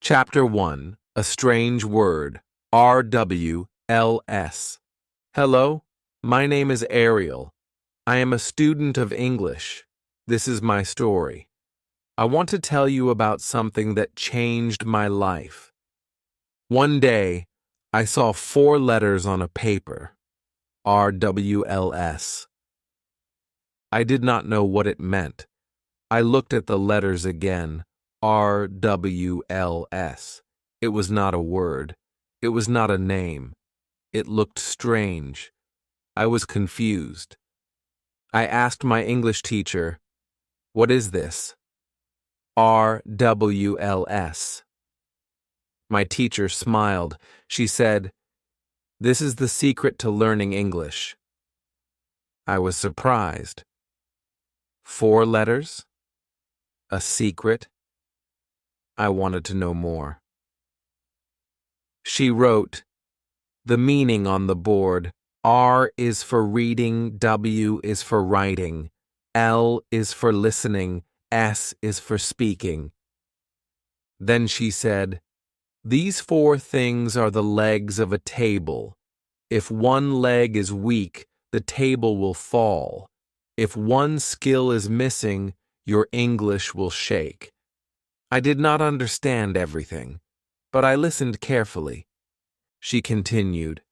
Chapter 1, A Strange Word, RWLs. Hello, my name is Ariel. I am a student of English. This is my story. I want to tell you about something that changed my life. One day, I saw 4 letters on a paper, RWLs. I did not know what it meant. I looked at the letters again. RWLs. It was not a word. It was not a name. It looked strange. I was confused. I asked my English teacher, "What is this?" RWLs. My teacher smiled. She said, "This is the secret to learning English." I was surprised. 4 letters? A secret? I wanted to know more. She wrote the meaning on the board. R is for reading, W is for writing, L is for listening, S is for speaking. Then she said, "These 4 things are the legs of a table. If one leg is weak, the table will fall. If one skill is missing, your English will shake." I did not understand everything, but I listened carefully. She continued,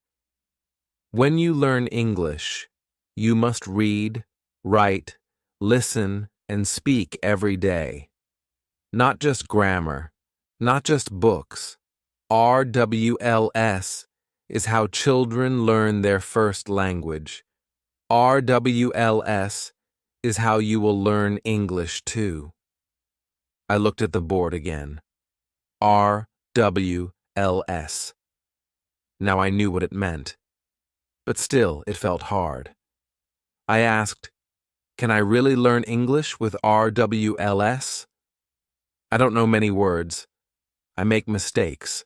"When you learn English, you must read, write, listen, and speak every day. Not just grammar, not just books. RWLs is how children learn their first language. RWLs is how you will learn English too." I looked at the board again. RWLs. Now I knew what it meant, but still it felt hard. I asked, "Can I really learn English with RWLs? I don't know many words. I make mistakes."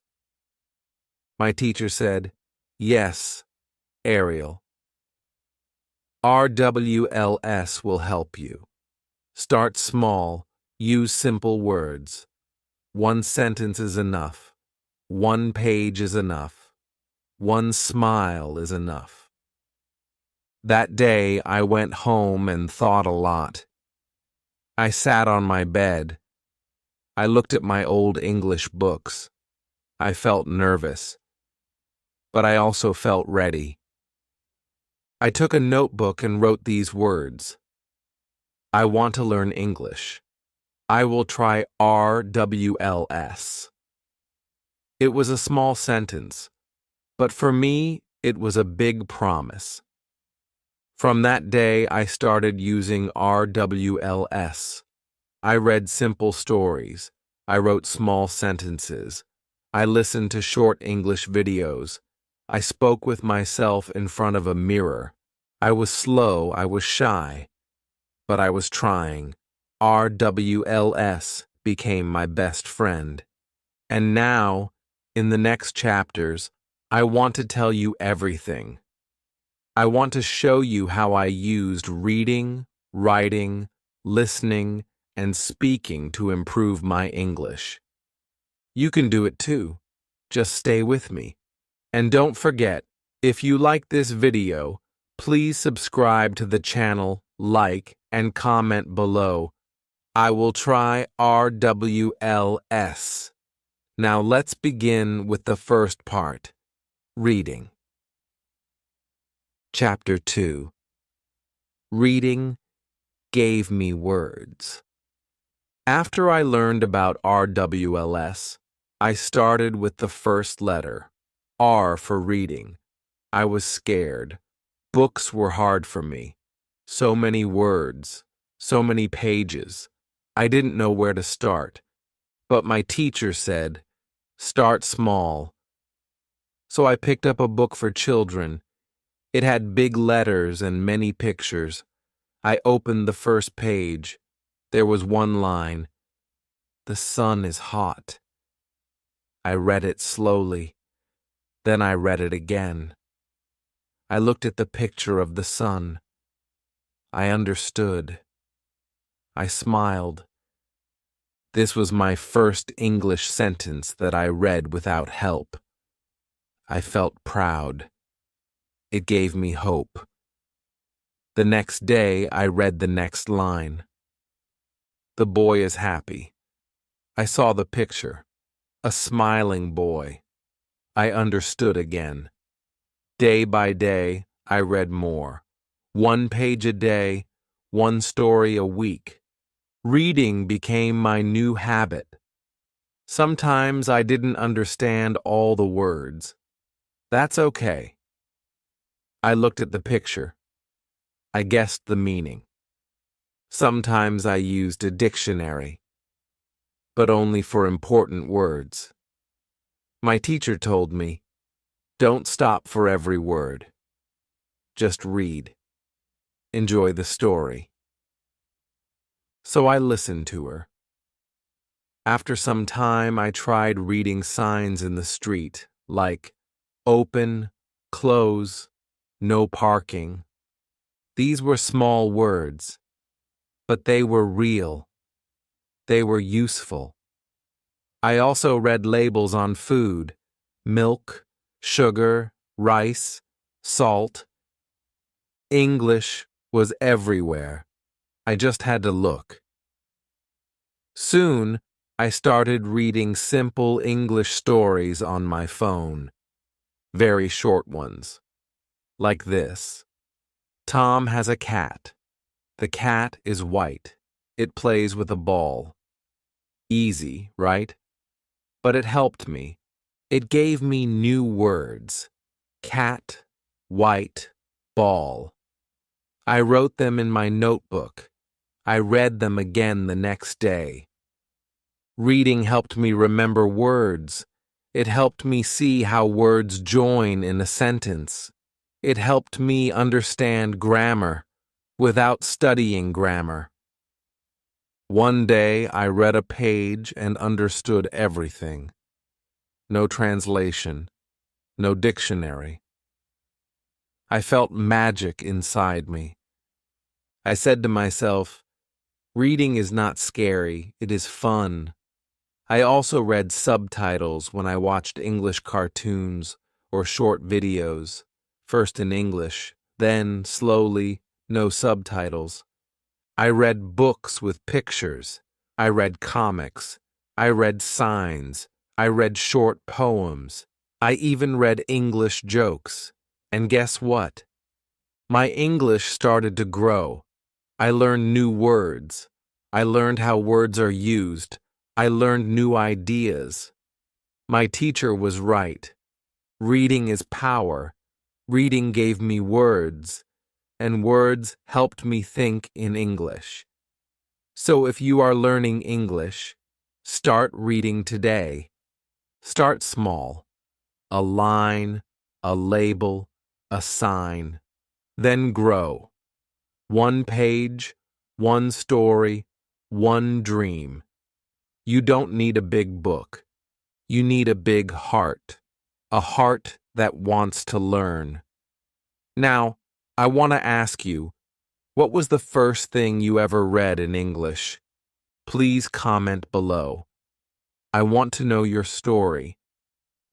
My teacher said, "Yes, Ariel. RWLs will help you. Start small. Use simple words. 1 sentence is enough. 1 page is enough. 1 smile is enough." That day, I went home and thought a lot. I sat on my bed. I looked at my old English books. I felt nervous, but I also felt ready. I took a notebook and wrote these words. I want to learn English. I will try RWLs. It was a small sentence, but for me, it was a big promise. From that day, I started using RWLs. I read simple stories. I wrote small sentences. I listened to short English videos. I spoke with myself in front of a mirror. I was slow, I was shy, but I was trying. RWLs became my best friend. And now, in the next chapters, I want to tell you everything. I want to show you how I used reading, writing, listening, and speaking to improve my English. You can do it too. Just stay with me. And don't forget, if you like this video, please subscribe to the channel, like, and comment below. I will try RWLs. Now let's begin with the first part, reading. Chapter 2. Reading gave me words. After I learned about RWLs, I started with the first letter, R for reading. I was scared. Books were hard for me. So many words, so many pages. I didn't know where to start. But my teacher said, "Start small." So I picked up a book for children. It had big letters and many pictures. I opened the first page. There was one line, "The sun is hot." I read it slowly. Then I read it again. I looked at the picture of the sun. I understood. I smiled. This was my first English sentence that I read without help. I felt proud. It gave me hope. The next day, I read the next line. The boy is happy. I saw the picture. A smiling boy. I understood again. Day by day, I read more. 1 page a day, 1 story a week. Reading became my new habit. Sometimes I didn't understand all the words. That's okay. I looked at the picture. I guessed the meaning. Sometimes I used a dictionary, but only for important words. My teacher told me, don't stop for every word. Just read. Enjoy the story. So I listened to her. After some time, I tried reading signs in the street, like open, close, no parking. These were small words, but they were real. They were useful. I also read labels on food: milk, sugar, rice, salt. English was everywhere. I just had to look. Soon, I started reading simple English stories on my phone. Very short ones. Like this. Tom has a cat. The cat is white. It plays with a ball. Easy, right? But it helped me. It gave me new words. Cat, white, ball. I wrote them in my notebook. I read them again the next day. Reading helped me remember words. It helped me see how words join in a sentence. It helped me understand grammar without studying grammar. One day I read a page and understood everything. No translation, no dictionary. I felt magic inside me. I said to myself, reading is not scary, it is fun. I also read subtitles when I watched English cartoons or short videos, first in English, then, slowly, no subtitles. I read books with pictures. I read comics. I read signs. I read short poems. I even read English jokes. And guess what? My English started to grow. I learned new words. I learned how words are used. I learned new ideas. My teacher was right. Reading is power. Reading gave me words, and words helped me think in English. So if you are learning English, start reading today. Start small. A line, a label, a sign. Then grow. 1 page, 1 story, 1 dream. You don't need a big book. You need a big heart. A heart that wants to learn. Now, I want to ask you, what was the first thing you ever read in English? Please comment below. I want to know your story.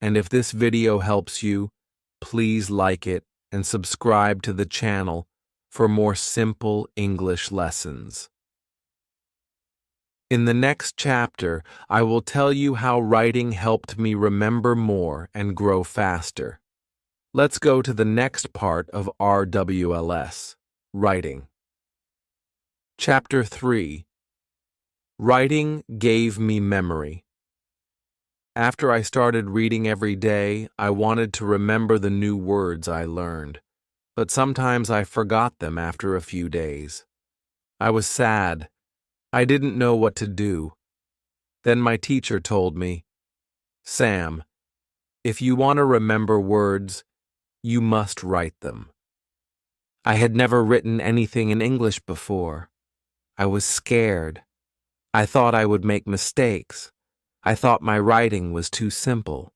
And if this video helps you, please like it and subscribe to the channel for more simple English lessons. In the next chapter, I will tell you how writing helped me remember more and grow faster. Let's go to the next part of RWLs, writing. Chapter 3. Writing gave me memory. After I started reading every day, I wanted to remember the new words I learned, but sometimes I forgot them after a few days. I was sad. I didn't know what to do. Then my teacher told me, Sam, if you want to remember words, you must write them. I had never written anything in English before. I was scared. I thought I would make mistakes. I thought my writing was too simple.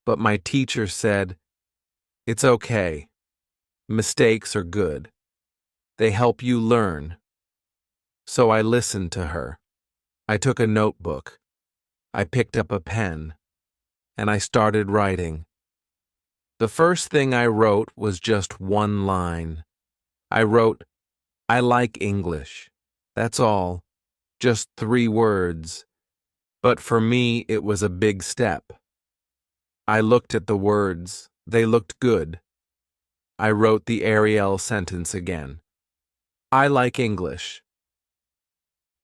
But my teacher said, it's okay. Mistakes are good. They help you learn. So I listened to her. I took a notebook. I picked up a pen, and I started writing. The first thing I wrote was just one line. I wrote, "I like English." That's all. Just 3 words. But for me, it was a big step. I looked at the words. They looked good. I wrote the RWL sentence again. I like English.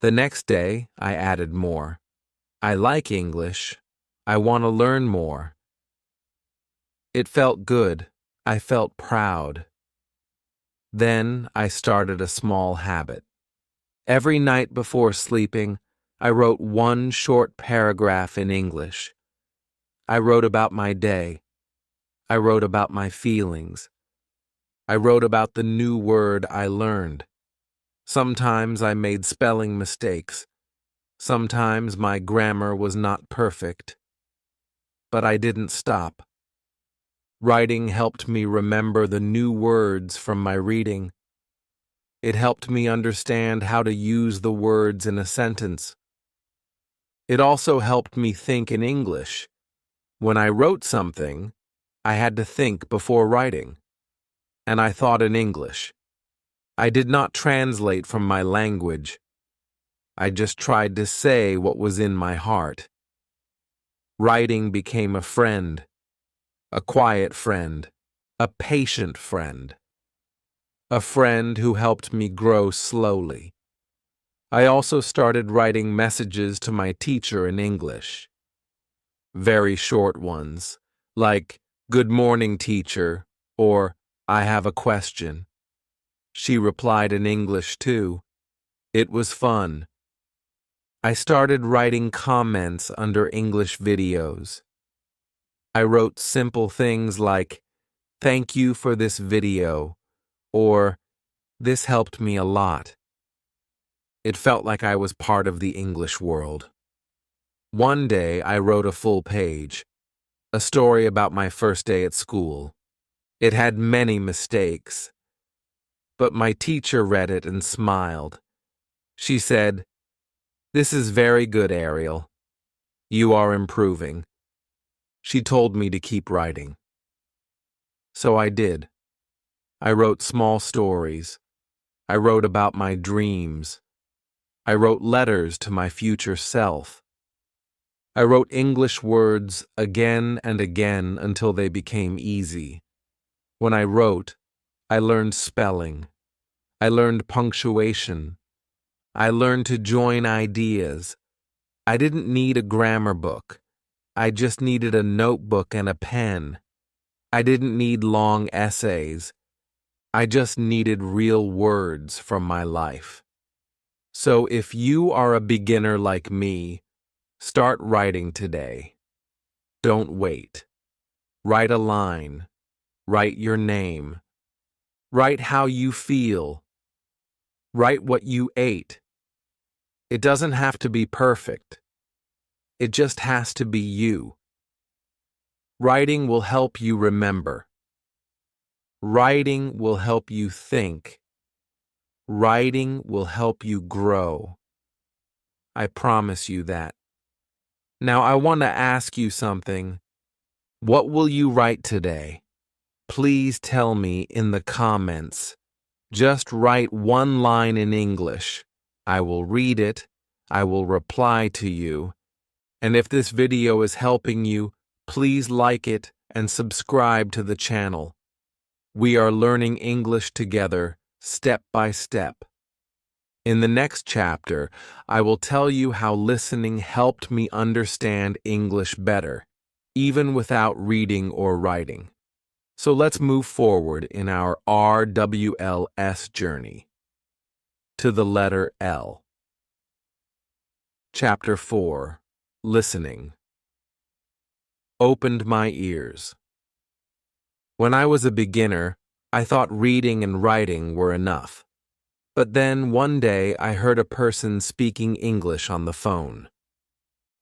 The next day, I added more. I like English. I want to learn more. It felt good. I felt proud. Then I started a small habit. Every night before sleeping, I wrote one short paragraph in English. I wrote about my day. I wrote about my feelings. I wrote about the new word I learned. Sometimes I made spelling mistakes. Sometimes my grammar was not perfect. But I didn't stop. Writing helped me remember the new words from my reading. It helped me understand how to use the words in a sentence. It also helped me think in English. When I wrote something, I had to think before writing. And I thought in English. I did not translate from my language. I just tried to say what was in my heart. Writing became a friend, a quiet friend, a patient friend, a friend who helped me grow slowly. I also started writing messages to my teacher in English. Very short ones, like, "Good morning, teacher," or "I have a question." She replied in English too. It was fun. I started writing comments under English videos. I wrote simple things like, "Thank you for this video," or "This helped me a lot." It felt like I was part of the English world. One day I wrote a full page, a story about my first day at school. It had many mistakes, but my teacher read it and smiled. She said, "This is very good, Ariel. You are improving." She told me to keep writing. So I did. I wrote small stories. I wrote about my dreams. I wrote letters to my future self. I wrote English words again and again until they became easy. When I wrote, I learned spelling. I learned punctuation. I learned to join ideas. I didn't need a grammar book. I just needed a notebook and a pen. I didn't need long essays. I just needed real words from my life. So if you are a beginner like me, start writing today. Don't wait. Write a line. Write your name. Write how you feel. Write what you ate. It doesn't have to be perfect. It just has to be you. Writing will help you remember. Writing will help you think. Writing will help you grow. I promise you that. Now I want to ask you something. What will you write today? Please tell me in the comments. Just write one line in English. I will read it. I will reply to you. And if this video is helping you, please like it and subscribe to the channel. We are learning English together, step by step. In the next chapter, I will tell you how listening helped me understand English better, even without reading or writing. So let's move forward in our RWLs journey to the letter L. Chapter 4. Listening. Opened my ears. When I was a beginner, I thought reading and writing were enough. But then one day I heard a person speaking English on the phone.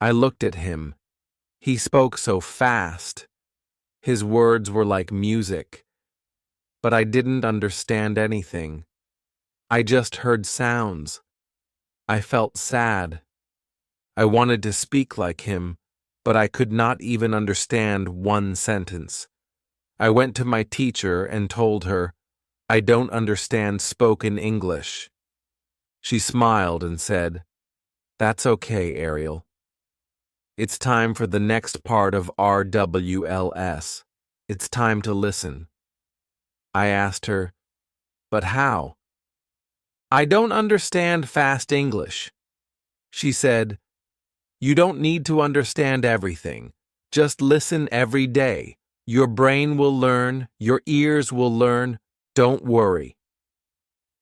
I looked at him. He spoke so fast. His words were like music. But I didn't understand anything. I just heard sounds. I felt sad. I wanted to speak like him, but I could not even understand one sentence. I went to my teacher and told her, "I don't understand spoken English." She smiled and said, "That's okay, Ariel. It's time for the next part of RWLs. It's time to listen." I asked her, "But how?" "I don't understand fast English." She said, "You don't need to understand everything. Just listen every day. Your brain will learn, your ears will learn. Don't worry."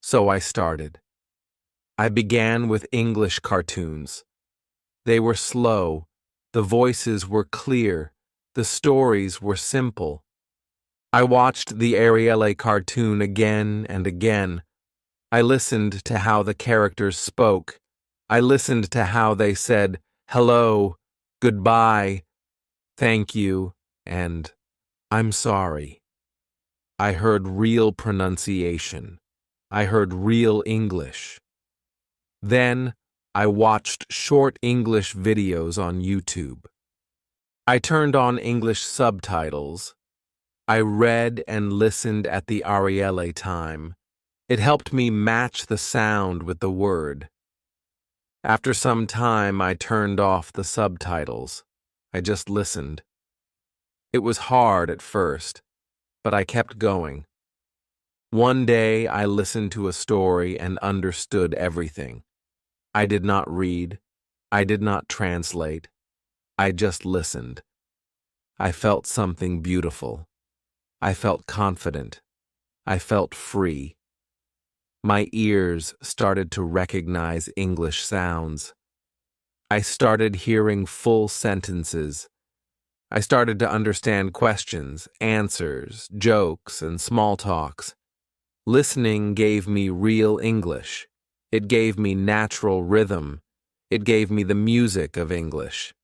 So I started. I began with English cartoons. They were slow, the voices were clear, the stories were simple. I watched the RWL cartoon again and again. I listened to how the characters spoke. I listened to how they said, "Hello," "Goodbye," "Thank you," and "I'm sorry." I heard real pronunciation. I heard real English. Then I watched short English videos on YouTube. I turned on English subtitles. I read and listened at the RWL time. It helped me match the sound with the word. After some time, I turned off the subtitles. I just listened. It was hard at first, but I kept going. One day, I listened to a story and understood everything. I did not read. I did not translate. I just listened. I felt something beautiful. I felt confident. I felt free. My ears started to recognize English sounds. I started hearing full sentences. I started to understand questions, answers, jokes, and small talks. Listening gave me real English. It gave me natural rhythm. It gave me the music of English.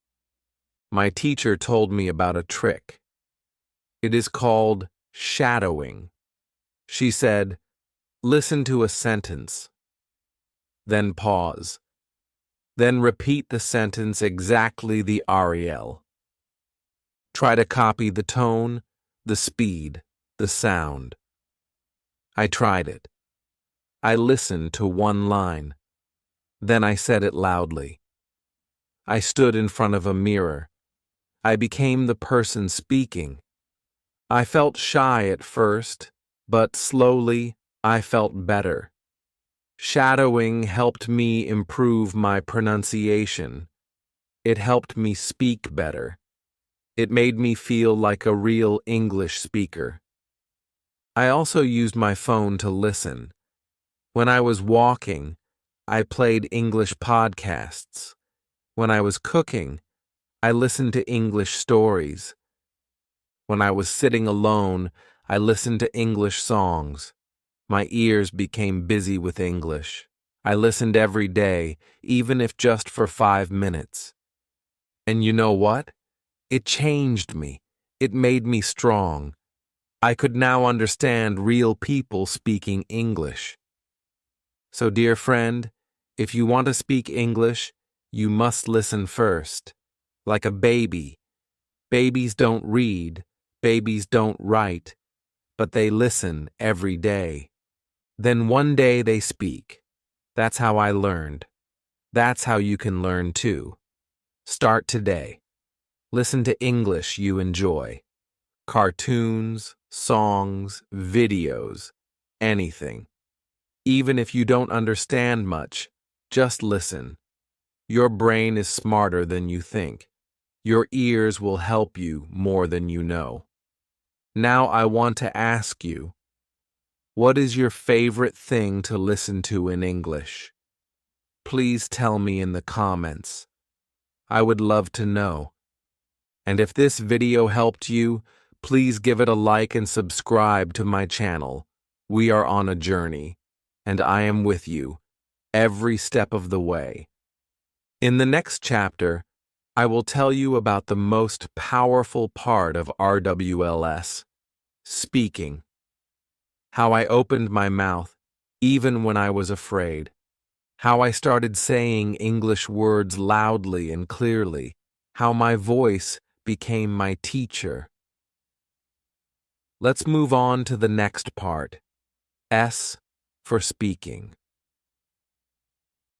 My teacher told me about a trick. It is called shadowing. She said, "Listen to a sentence, then pause, then repeat the sentence exactly the RWL. Try to copy the tone, the speed, the sound." I tried it. I listened to one line. Then I said it loudly. I stood in front of a mirror. I became the person speaking. I felt shy at first, but slowly I felt better. Shadowing helped me improve my pronunciation. It helped me speak better. It made me feel like a real English speaker. I also used my phone to listen. When I was walking, I played English podcasts. When I was cooking, I listened to English stories. When I was sitting alone, I listened to English songs. My ears became busy with English. I listened every day, even if just for 5 minutes. And you know what? It changed me. It made me strong. I could now understand real people speaking English. So, dear friend, if you want to speak English, you must listen first. Like a baby. Babies don't read, babies don't write, but they listen every day. Then one day they speak. That's how I learned. That's how you can learn too. Start today. Listen to English you enjoy. Cartoons, songs, videos, anything. Even if you don't understand much, just listen. Your brain is smarter than you think. Your ears will help you more than you know. Now I want to ask you, what is your favorite thing to listen to in English? Please tell me in the comments. I would love to know. And if this video helped you, please give it a like and subscribe to my channel. We are on a journey, and I am with you every step of the way. In the next chapter, I will tell you about the most powerful part of RWLs, speaking. How I opened my mouth, even when I was afraid. how I started saying English words loudly and clearly, how my voice became my teacher. Let's move on to the next part. S for speaking.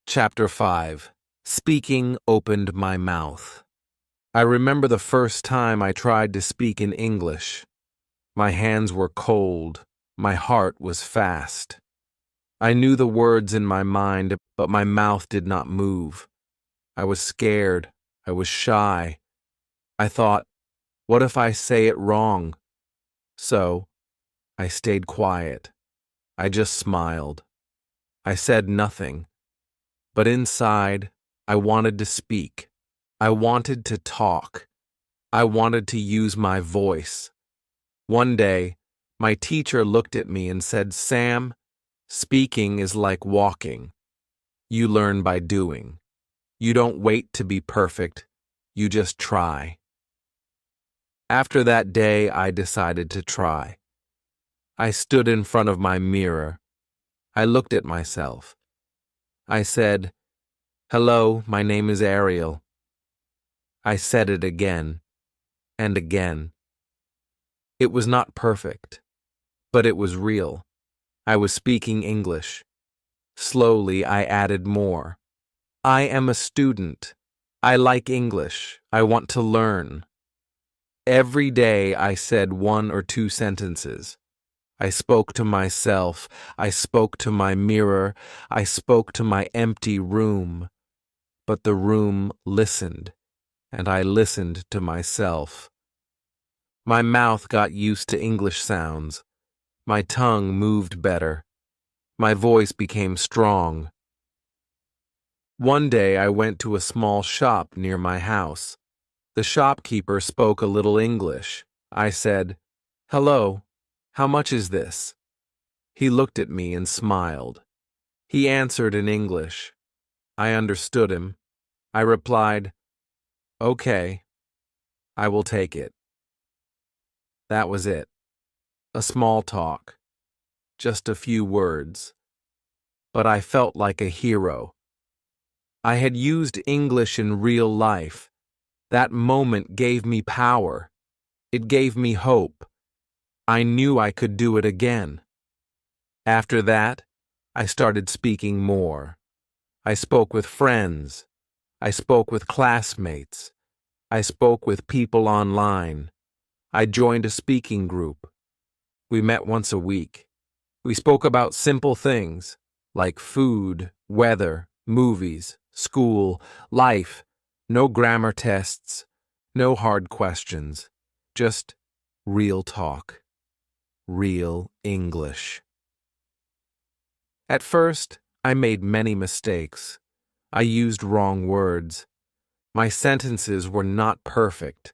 Chapter 5. Speaking opened my mouth. I remember the first time I tried to speak in English. My hands were cold. My heart was fast. I knew the words in my mind, but my mouth did not move. I was scared. I was shy. I thought, what if I say it wrong? So, I stayed quiet. I just smiled. I said nothing. But inside, I wanted to speak. I wanted to talk. I wanted to use my voice. One day, my teacher looked at me and said, "Sam, speaking is like walking. You learn by doing. You don't wait to be perfect. You just try." After that day, I decided to try. I stood in front of my mirror. I looked at myself. I said, "Hello, my name is Ariel." I said it again and again. It was not perfect, but it was real. I was speaking English. Slowly, I added more. I am a student. I like English. I want to learn. Every day, I said 1 or 2 sentences. I spoke to myself. I spoke to my mirror. I spoke to my empty room. But the room listened, and I listened to myself. My mouth got used to English sounds. My tongue moved better. My voice became strong. One day I went to a small shop near my house. The shopkeeper spoke a little English. I said, "Hello, how much is this?" He looked at me and smiled. He answered in English. I understood him. I replied, "Okay, I will take it." That was it. A small talk. Just a few words. But I felt like a hero. I had used English in real life. That moment gave me power. It gave me hope. I knew I could do it again. After that, I started speaking more. I spoke with friends. I spoke with classmates. I spoke with people online. I joined a speaking group. We met once a week. We spoke about simple things like food, weather, movies, school, life. No grammar tests, no hard questions. Just real talk. Real English. At first, I made many mistakes. I used wrong words. My sentences were not perfect.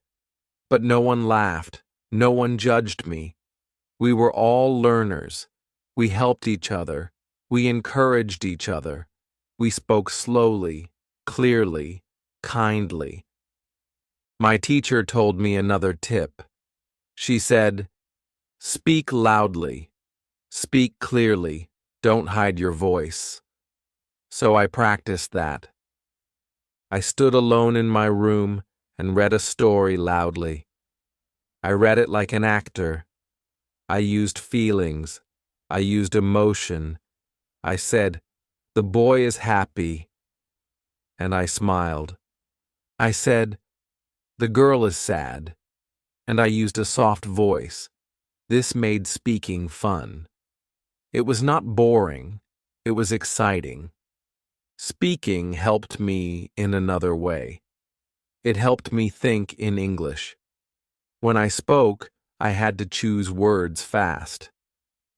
But no one laughed. No one judged me. We were all learners. We helped each other. We encouraged each other. We spoke slowly, clearly, kindly. My teacher told me another tip. She said, "Speak loudly. Speak clearly. Don't hide your voice." So I practiced that. I stood alone in my room and read a story loudly. I read it like an actor. I used feelings. I used emotion. I said, "The boy is happy." And I smiled. I said, "The girl is sad." And I used a soft voice. This made speaking fun. It was not boring. It was exciting. Speaking helped me in another way. It helped me think in English. When I spoke, I had to choose words fast.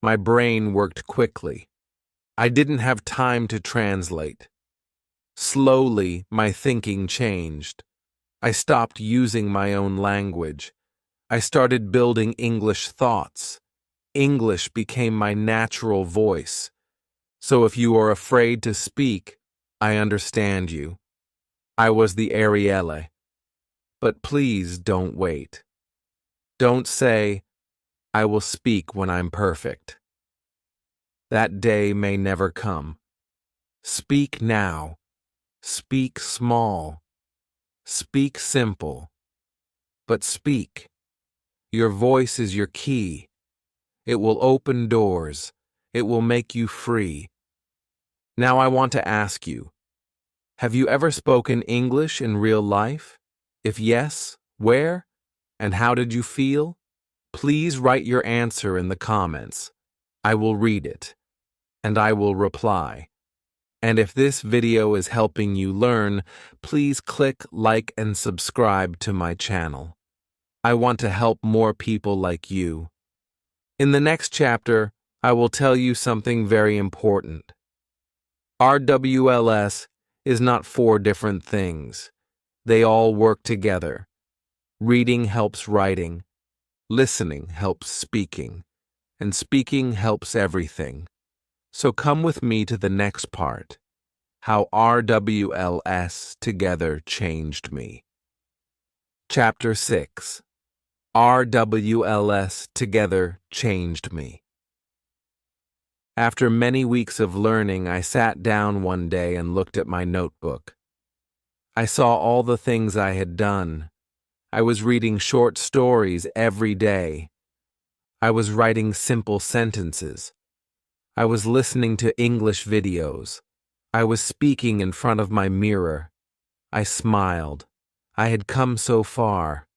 My brain worked quickly. I didn't have time to translate. Slowly, my thinking changed. I stopped using my own language. I started building English thoughts. English became my natural voice. So if you are afraid to speak, I understand you. I was the RWL. But please don't wait. Don't say, "I will speak when I'm perfect." That day may never come. Speak now. Speak small. Speak simple. But speak. Your voice is your key. It will open doors. It will make you free. Now I want to ask you, have you ever spoken English in real life? If yes, where? And how did you feel? Please write your answer in the comments. I will read it, and I will reply. And if this video is helping you learn, please click like and subscribe to my channel. I want to help more people like you. In the next chapter, I will tell you something very important. RWLs is not four different things. They all work together. Reading helps writing, listening helps speaking, and speaking helps everything. So come with me to the next part, how RWLs together changed me. Chapter 6. RWLs together changed me. After many weeks of learning, I sat down one day and looked at my notebook. I saw all the things I had done. I was reading short stories every day. I was writing simple sentences. I was listening to English videos. I was speaking in front of my mirror. I smiled. I had come so far.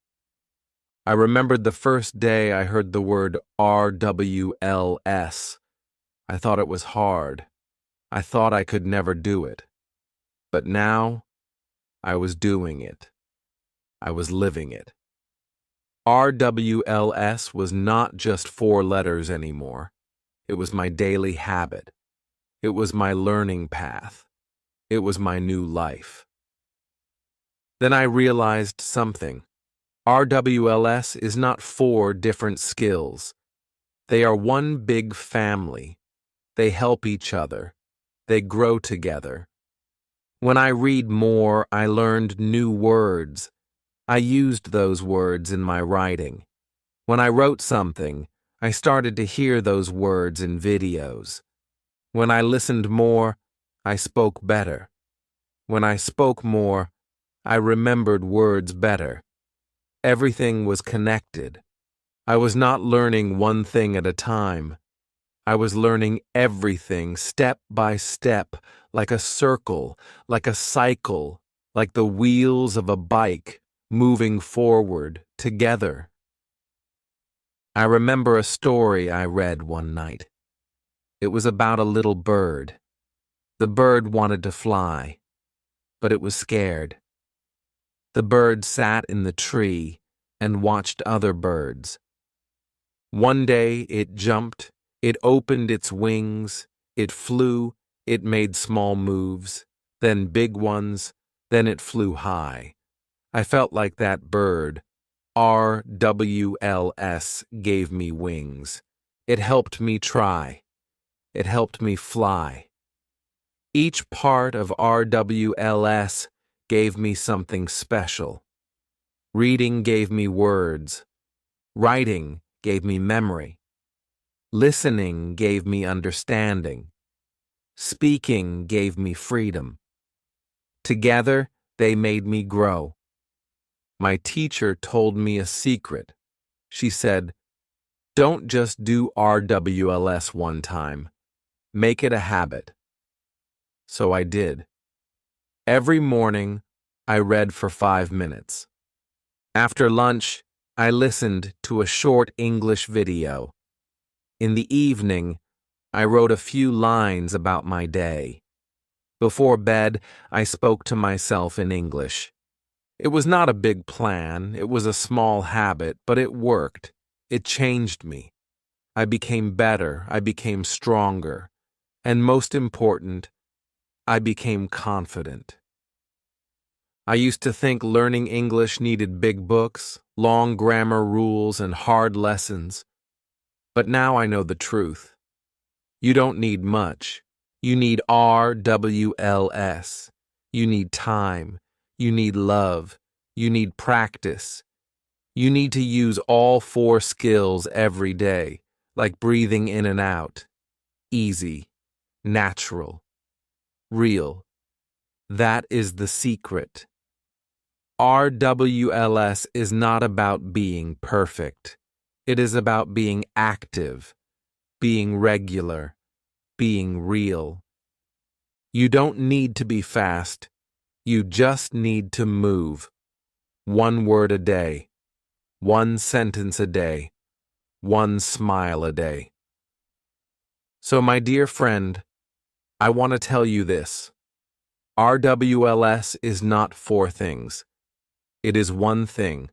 I remembered the first day I heard the word RWLs. I thought it was hard. I thought I could never do it. But now, I was doing it. I was living it. RWLs was not just 4 letters anymore. It was my daily habit. It was my learning path. It was my new life. Then I realized something. RWLs is not 4 different skills. They are one big family. They help each other. They grow together. When I read more, I learned new words. I used those words in my writing. When I wrote something, I started to hear those words in videos. When I listened more, I spoke better. When I spoke more, I remembered words better. Everything was connected. I was not learning one thing at a time. I was learning everything step by step, like a circle, like a cycle, like the wheels of a bike, moving forward, together. I remember a story I read one night. It was about a little bird. The bird wanted to fly, but it was scared. The bird sat in the tree and watched other birds. One day it jumped. It opened its wings, it flew, it made small moves, then big ones, then it flew high. I felt like that bird. RWLs gave me wings. It helped me try. It helped me fly. Each part of RWLs gave me something special. Reading gave me words. Writing gave me memory. Listening gave me understanding. Speaking gave me freedom. Together, they made me grow. My teacher told me a secret. She said, "Don't just do RWLs one time. Make it a habit." So I did. Every morning, I read for 5 minutes. After lunch, I listened to a short English video. In the evening, I wrote a few lines about my day. Before bed, I spoke to myself in English. It was not a big plan, it was a small habit, but it worked. It changed me. I became better, I became stronger, and most important, I became confident. I used to think learning English needed big books, long grammar rules, and hard lessons. But now I know the truth. You don't need much. You need RWLs. You need time. You need love. You need practice. You need to use all 4 skills every day, like breathing in and out. Easy. Natural. real. That is the secret. RWLS is not about being perfect. It is about being active, being regular, being real. You don't need to be fast. You just need to move. 1 word a day, 1 sentence a day, 1 smile a day. So, my dear friend, I want to tell you this. RWLS is not 4 things. It is 1 thing,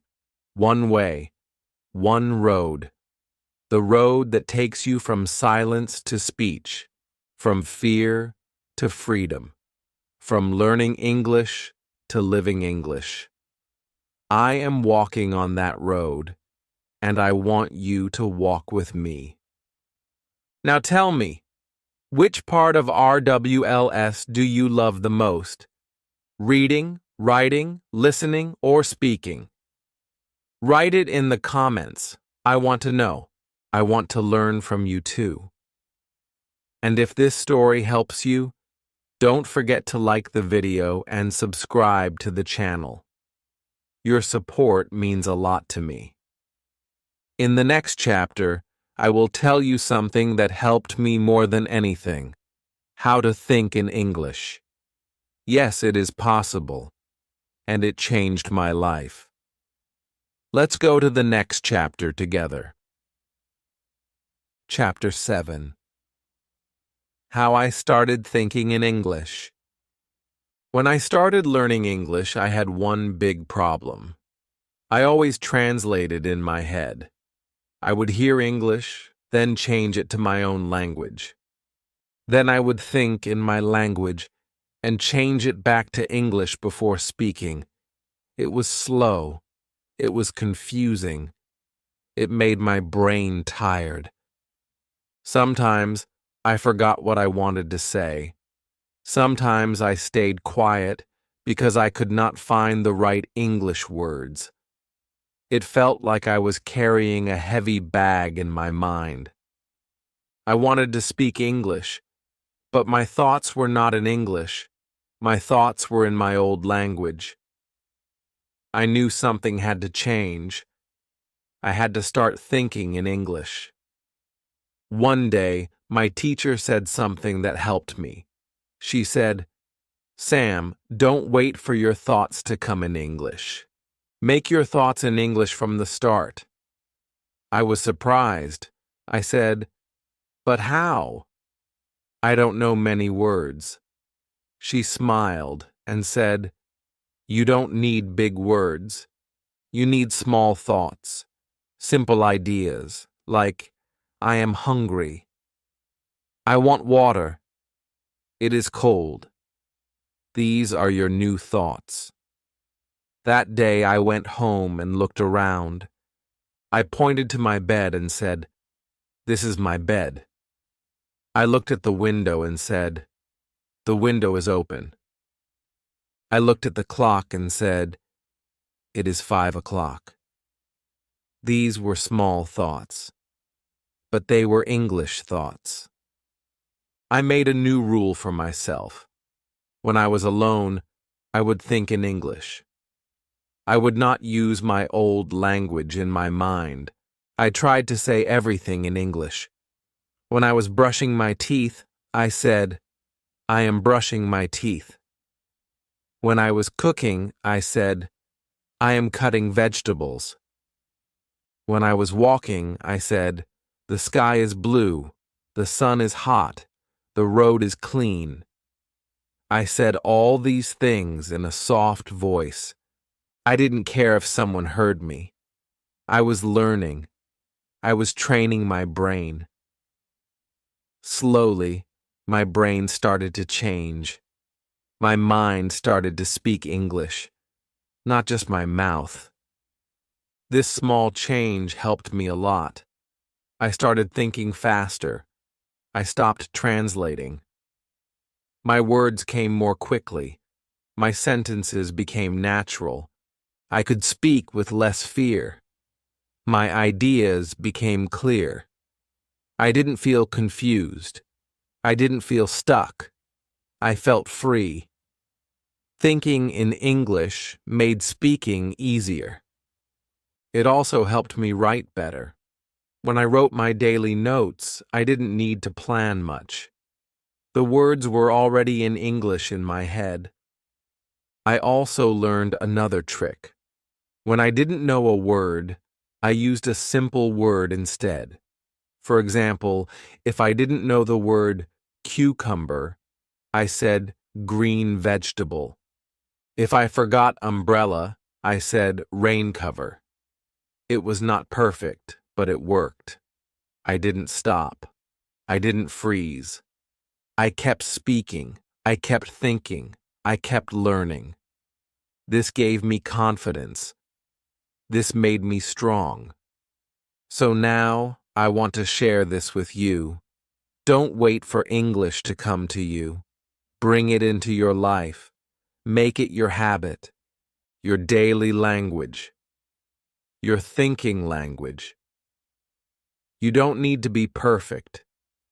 1 way, 1 road. The road that takes you from silence to speech, from fear to freedom, from learning English to living English. I am walking on that road, and I want you to walk with me. Now tell me, which part of RWLS do you love the most? Reading, writing, listening, or speaking? Write it in the comments. I want to know. I want to learn from you too. And if this story helps you, don't forget to like the video and subscribe to the channel. Your support means a lot to me. In the next chapter, I will tell you something that helped me more than anything: how to think in English. Yes, it is possible, and it changed my life. Let's go to the next chapter together. Chapter 7. How I started thinking in English. When I started learning English, I had one big problem. I always translated in my head. I would hear English, then change it to my own language. Then I would think in my language and change it back to English before speaking. It was slow. It was confusing. It made my brain tired. Sometimes I forgot what I wanted to say. Sometimes I stayed quiet because I could not find the right English words. It felt like I was carrying a heavy bag in my mind. I wanted to speak English, but my thoughts were not in English. My thoughts were in my old language. I knew something had to change. I had to start thinking in English. One day, my teacher said something that helped me. She said, "Sam, don't wait for your thoughts to come in English. Make your thoughts in English from the start." I was surprised. I said, "But how?" "I don't know many words." She smiled and said, "You don't need big words. You need small thoughts, simple ideas, like, I am hungry. I want water. It is cold. These are your new thoughts." That day I went home and looked around. I pointed to my bed and said, "This is my bed." I looked at the window and said, "The window is open." I looked at the clock and said, "It is 5 o'clock." These were small thoughts, but they were English thoughts. I made a new rule for myself. When I was alone, I would think in English. I would not use my old language in my mind. I tried to say everything in English. When I was brushing my teeth, I said, "I am brushing my teeth." When I was cooking, I said, "I am cutting vegetables." When I was walking, I said, "The sky is blue, the sun is hot, the road is clean." I said all these things in a soft voice. I didn't care if someone heard me. I was learning. I was training my brain. Slowly, my brain started to change. My mind started to speak English, not just my mouth. This small change helped me a lot. I started thinking faster. I stopped translating. My words came more quickly. My sentences became natural. I could speak with less fear. My ideas became clear. I didn't feel confused. I didn't feel stuck. I felt free. Thinking in English made speaking easier. It also helped me write better. When I wrote my daily notes, I didn't need to plan much. The words were already in English in my head. I also learned another trick. When I didn't know a word, I used a simple word instead. For example, if I didn't know the word cucumber, I said green vegetable. If I forgot umbrella, I said rain cover. It was not perfect, but it worked. I didn't stop. I didn't freeze. I kept speaking. I kept thinking. I kept learning. This gave me confidence. This made me strong. So now I want to share this with you. Don't wait for English to come to you. Bring it into your life. Make it your habit, your daily language, your thinking language. You don't need to be perfect.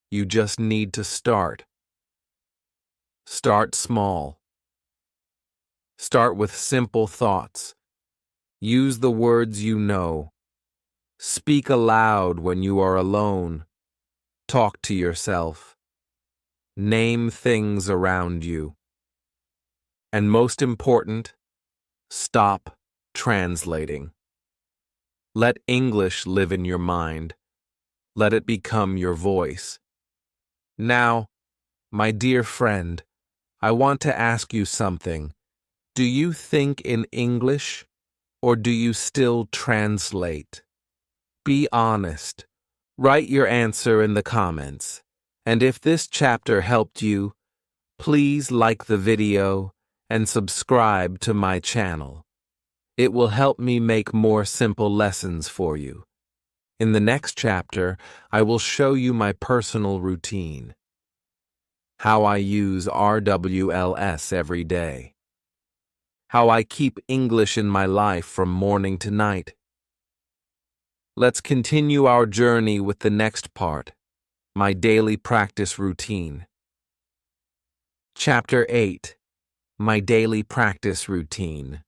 You just need to start. Start small. Start with simple thoughts. Use the words you know. Speak aloud when you are alone. Talk to yourself. Name things around you. And most important, stop translating. Let English live in your mind. Let it become your voice. Now, my dear friend, I want to ask you something. Do you think in English, or do you still translate? Be honest. Write your answer in the comments. And if this chapter helped you, please like the video and subscribe to my channel. It will help me make more simple lessons for you. In the next chapter, I will show you my personal routine. How I use RWLs every day. How I keep English in my life from morning to night. Let's continue our journey with the next part, my daily practice routine. Chapter 8, My Daily Practice Routine.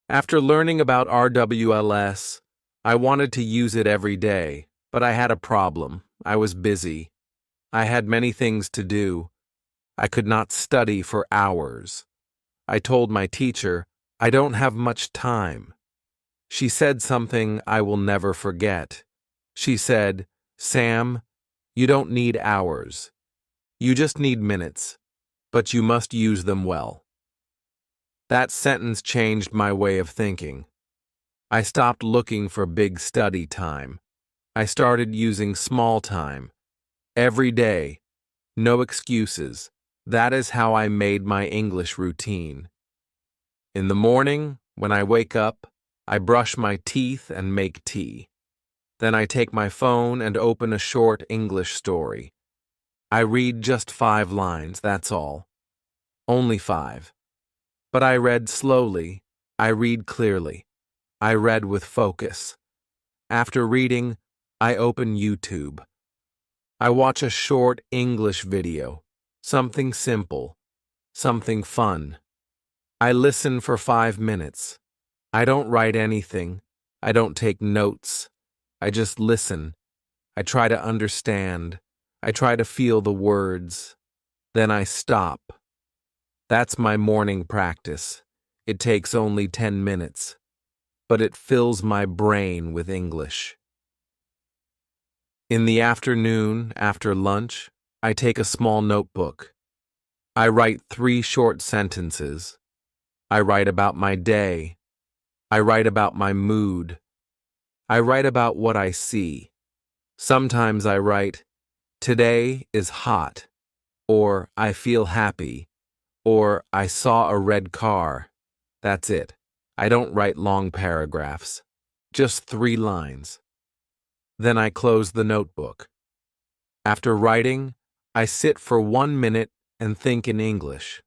After learning about RWLs, I wanted to use it every day, but I had a problem. I was busy. I had many things to do. I could not study for hours. I told my teacher, I don't have much time. She said something I will never forget. She said, Sam, you don't need hours. You just need minutes, but you must use them well. That sentence changed my way of thinking. I stopped looking for big study time. I started using small time. Every day. No excuses. That is how I made my English routine. In the morning, when I wake up, I brush my teeth and make tea. Then I take my phone and open a short English story. I read just 5 lines, that's all. Only 5. But I read slowly. I read clearly. I read with focus. After reading, I open YouTube. I watch a short English video, something simple, something fun. I listen for 5 minutes. I don't write anything. I don't take notes. I just listen. I try to understand. I try to feel the words. Then I stop. That's my morning practice. It takes only 10 minutes, but it fills my brain with English. In the afternoon, after lunch, I take a small notebook. I write 3 short sentences. I write about my day. I write about my mood. I write about what I see. Sometimes I write, today is hot, or I feel happy, or I saw a red car. That's it. I don't write long paragraphs. Just 3 lines. Then I close the notebook. After writing, I sit for 1 minute and think in English.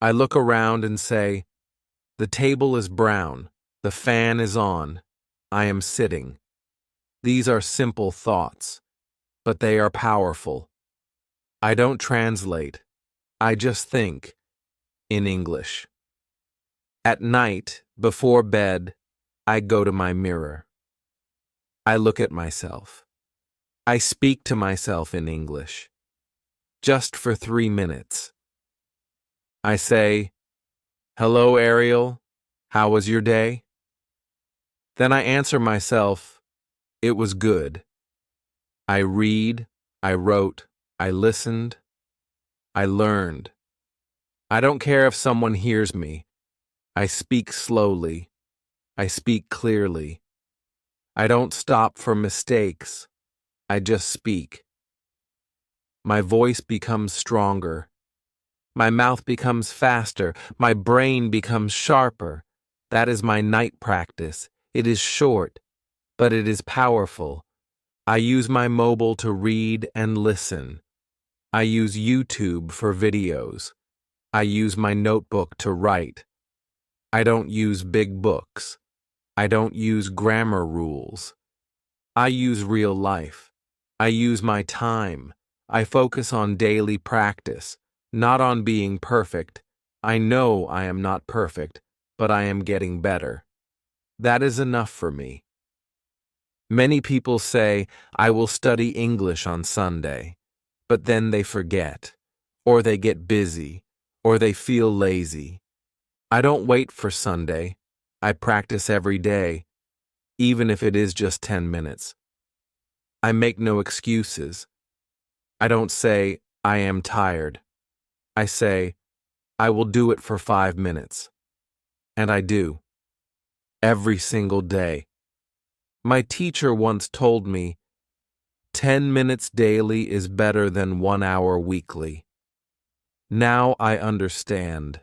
I look around and say, the table is brown, the fan is on, I am sitting. These are simple thoughts, but they are powerful. I don't translate. I just think in English. At night, before bed, I go to my mirror. I look at myself. I speak to myself in English. Just for 3 minutes. I say, "Hello, Ariel. How was your day?" Then I answer myself, "It was good." I read, I wrote, I listened, I learned. I don't care if someone hears me. I speak slowly. I speak clearly. I don't stop for mistakes. I just speak. My voice becomes stronger. My mouth becomes faster. My brain becomes sharper. That is my night practice. It is short, but it is powerful. I use my mobile to read and listen. I use YouTube for videos. I use my notebook to write. I don't use big books. I don't use grammar rules. I use real life. I use my time. I focus on daily practice, not on being perfect. I know I am not perfect, but I am getting better. That is enough for me. Many people say, "I will study English on Sunday," but then they forget, or they get busy, or they feel lazy. I don't wait for Sunday. I practice every day, even if it is just 10 minutes. I make no excuses. I don't say, "I am tired." I say, "I will do it for 5 minutes." And I do. Every single day. My teacher once told me, 10 minutes daily is better than 1 hour weekly. Now I understand.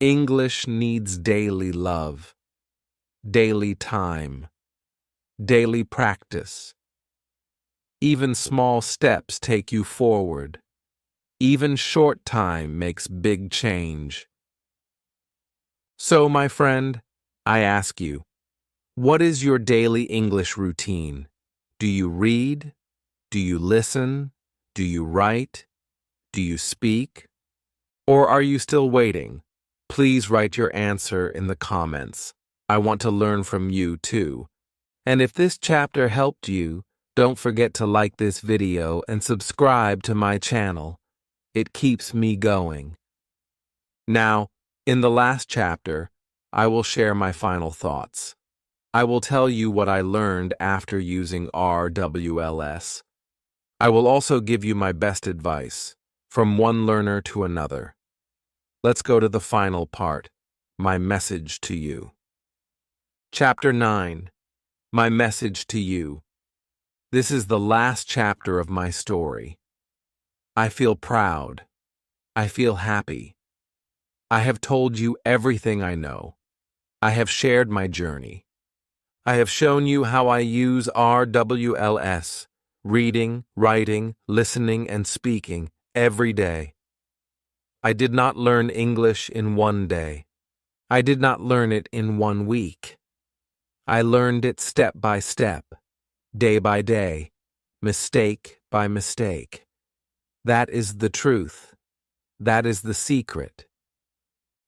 English needs daily love, daily time, daily practice. Even small steps take you forward. Even short time makes big change. So, my friend, I ask you, what is your daily English routine? Do you read? Do you listen? Do you write? Do you speak? Or are you still waiting? Please write your answer in the comments. I want to learn from you too. And if this chapter helped you, don't forget to like this video and subscribe to my channel. It keeps me going. Now, in the last chapter, I will share my final thoughts. I will tell you what I learned after using RWLs. I will also give you my best advice, from one learner to another. Let's go to the final part, my message to you. Chapter 9, my message to you. This is the last chapter of my story. I feel proud. I feel happy. I have told you everything I know. I have shared my journey. I have shown you how I use RWLs, reading, writing, listening, and speaking, every day. I did not learn English in one day. I did not learn it in 1 week. I learned it step by step, day by day, mistake by mistake. That is the truth. That is the secret.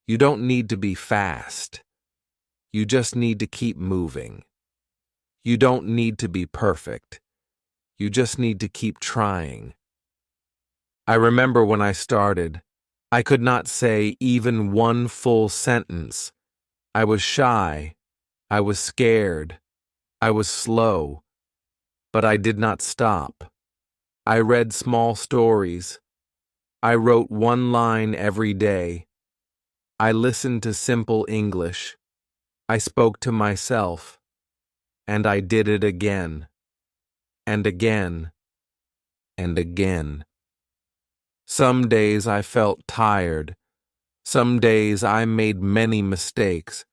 You don't need to be fast. You just need to keep moving. You don't need to be perfect. You just need to keep trying. I remember when I started, I could not say even one full sentence. I was shy. I was scared. I was slow. But I did not stop. I read small stories. I wrote 1 line every day. I listened to simple English. I spoke to myself. And I did it again. And again. And again. Some days I felt tired. Some days I made many mistakes.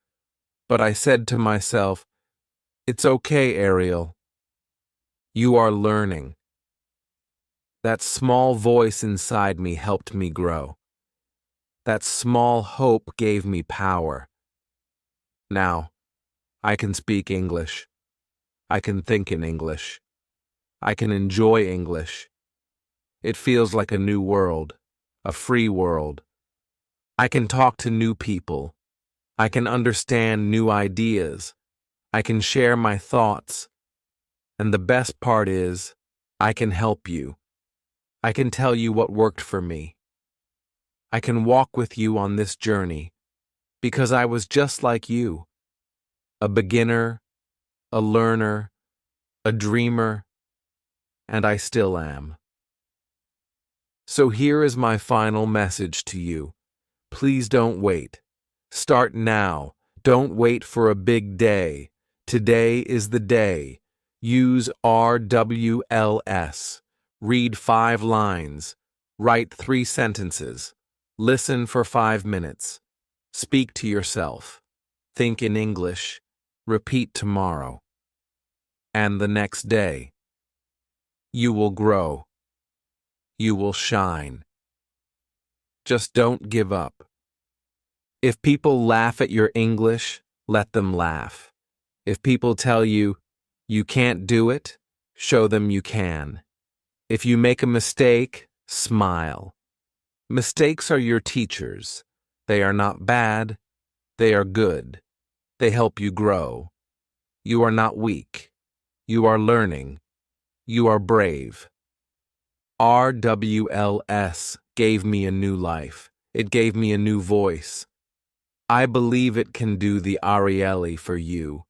But I said to myself, "It's okay, Ariel. You are learning." That small voice inside me helped me grow. That small hope gave me power. Now, I can speak English. I can think in English. I can enjoy English. It feels like a new world. a free world. I can talk to new people. I can understand new ideas. I can share my thoughts. And the best part is, I can help you. I can tell you what worked for me. I can walk with you on this journey because I was just like you, a beginner, a learner, a dreamer, and I still am. So here is my final message to you. Please don't wait. Start now. Don't wait for a big day. Today is the day. Use RWLs. Read 5 lines. Write 3 sentences. Listen for 5 minutes. Speak to yourself. Think in English. Repeat tomorrow. And the next day. You will grow. You will shine. Just don't give up. If people laugh at your English, let them laugh. If people tell you, you can't do it, show them you can. If you make a mistake, smile. Mistakes are your teachers. They are not bad. They are good. They help you grow. You are not weak. You are learning. You are brave. RWLs gave me a new life. It gave me a new voice. I believe it can do the RWL for you.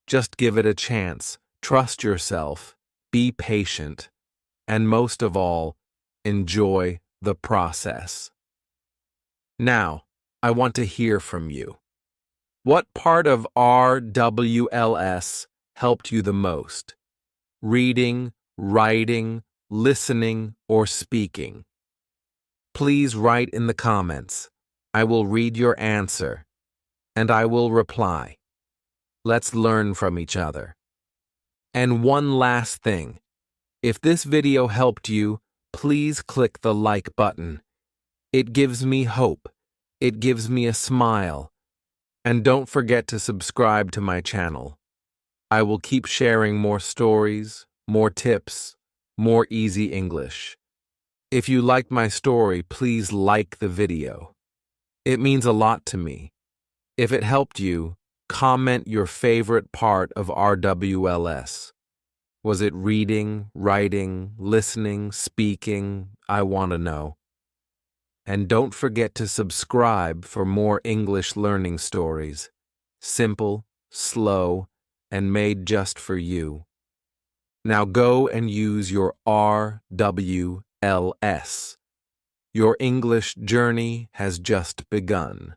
Just give it a chance. Trust yourself. Be patient. And most of all, enjoy the process. Now, I want to hear from you. What part of RWLs helped you the most? Reading, writing, listening, or speaking? Please write in the comments. I will read your answer, and I will reply. Let's learn from each other. And one last thing. If this video helped you, please click the like button. It gives me hope. It gives me a smile. And don't forget to subscribe to my channel. I will keep sharing more stories, more tips, more easy English. If you liked my story, please like the video. It means a lot to me. If it helped you, comment your favorite part of RWLs. Was it reading, writing, listening, speaking? I want to know. And don't forget to subscribe for more English learning stories. Simple, slow, and made just for you. Now go and use your RWLs. Your English journey has just begun.